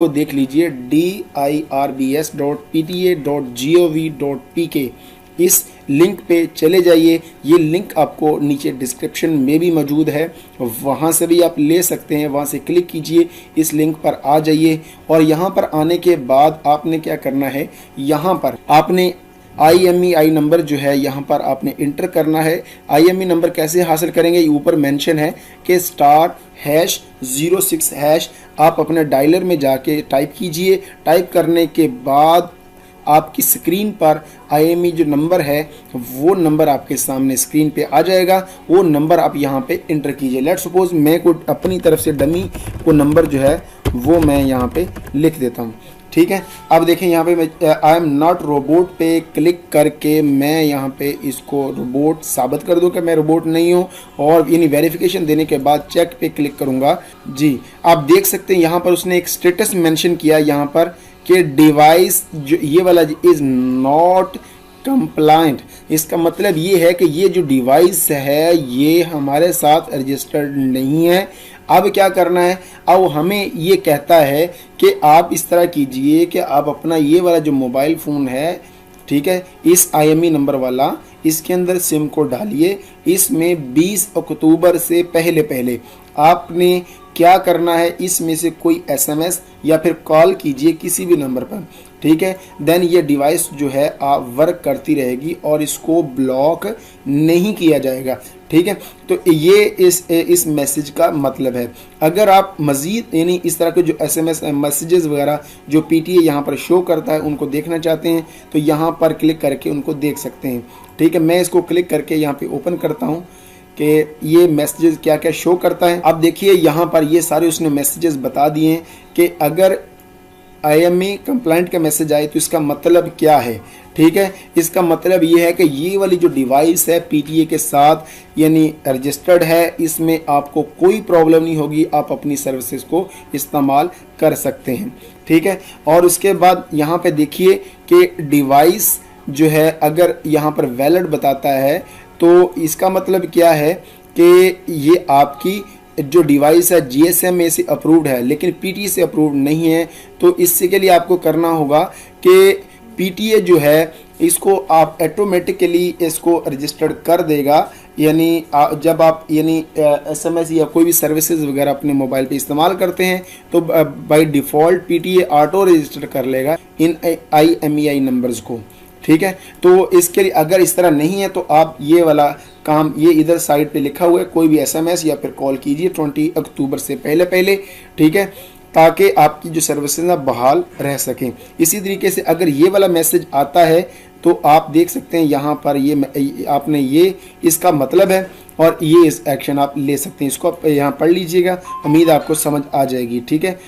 को देख लीजिए dirbs.pta.gov.pk। इस लिंक पे चले जाइए, ये लिंक आपको नीचे डिस्क्रिप्शन में भी मौजूद है, वहाँ से भी आप ले सकते हैं। वहाँ से क्लिक कीजिए, इस लिंक पर आ जाइए और यहाँ पर आने के बाद आपने क्या करना है, यहाँ पर आपने IMEI नंबर जो है यहाँ पर आपने इंटर करना है। IMEI नंबर कैसे हासिल करेंगे, ये ऊपर मेंशन है कि *#06# आप अपने डायलर में जाके टाइप कीजिए। टाइप करने के बाद आपकी स्क्रीन पर IMEI जो नंबर है वो नंबर आपके सामने स्क्रीन पे आ जाएगा। वो नंबर आप यहाँ पे इंटर कीजिए। लेट्स सपोज मैं को अपनी तरफ से डमी को नंबर जो है वो मैं यहाँ पे लिख देता हूँ, ठीक है। अब देखें यहाँ पे मैं आई एम नॉट रोबोट पे क्लिक करके मैं यहाँ पे इसको रोबोट साबित कर दूँ कि मैं रोबोट नहीं हूँ, और यानी वेरिफिकेशन देने के बाद चेक पे क्लिक करूँगा। जी आप देख सकते हैं यहाँ पर उसने एक स्टेटस मेंशन किया यहाँ पर कि डिवाइस जो ये वाला इज़ नॉट कंप्लाइंट। इसका मतलब ये है कि ये जो डिवाइस है ये हमारे साथ रजिस्टर्ड नहीं है। अब क्या करना है, अब हमें ये कहता है कि आप इस तरह कीजिए कि आप अपना ये वाला जो मोबाइल फ़ोन है, ठीक है, इस IMEI नंबर वाला, इसके अंदर सिम को डालिए। इसमें 20 अक्टूबर से पहले पहले आपने क्या करना है, इसमें से कोई SMS या फिर कॉल कीजिए किसी भी नंबर पर, ठीक है। देन ये डिवाइस जो है आप वर्क करती रहेगी और इसको ब्लॉक नहीं किया जाएगा, ठीक है। तो ये इस मैसेज का मतलब है। अगर आप मज़ीद यानी इस तरह के जो SMS मैसेजेस वगैरह जो PTA यहाँ पर शो करता है उनको देखना चाहते हैं तो यहाँ पर क्लिक करके उनको देख सकते हैं, ठीक है। मैं इसको क्लिक करके यहाँ पे ओपन करता हूँ कि ये मैसेजेस क्या क्या शो करता है। अब देखिए यहाँ पर ये सारे उसने मैसेजेस बता दिए हैं कि अगर IMEI कंप्लाइंट का मैसेज आए तो इसका मतलब क्या है, ठीक है। इसका मतलब ये है कि ये वाली जो डिवाइस है PTA के साथ यानी रजिस्टर्ड है, इसमें आपको कोई प्रॉब्लम नहीं होगी, आप अपनी सर्विसेज को इस्तेमाल कर सकते हैं, ठीक है। और उसके बाद यहाँ पे देखिए कि डिवाइस जो है अगर यहाँ पर वैलिड बताता है तो इसका मतलब क्या है कि ये आपकी जो डिवाइस है GSMA से अप्रूव्ड है लेकिन PTA से अप्रूव्ड नहीं है। तो इससे के लिए आपको करना होगा कि PTA जो है इसको आप ऑटोमेटिकली इसको रजिस्टर्ड कर देगा, यानी जब आप यानी SMS या कोई भी सर्विसेज वगैरह अपने मोबाइल पे इस्तेमाल करते हैं तो by default PTA auto register कर लेगा इन IMEI नंबर्स को, ठीक है। तो इसके लिए अगर इस तरह नहीं है तो आप ये वाला काम, ये इधर साइड पे लिखा हुआ है, कोई भी SMS या फिर कॉल कीजिए 20 अक्टूबर से पहले पहले, ठीक है, ताकि आपकी जो सर्विसेज बहाल रह सकें। इसी तरीके से अगर ये वाला मैसेज आता है तो आप देख सकते हैं यहाँ पर ये आपने ये इसका मतलब है और ये इस एक्शन आप ले सकते हैं। इसको आप यहाँ पढ़ लीजिएगा, उम्मीद आपको समझ आ जाएगी, ठीक है।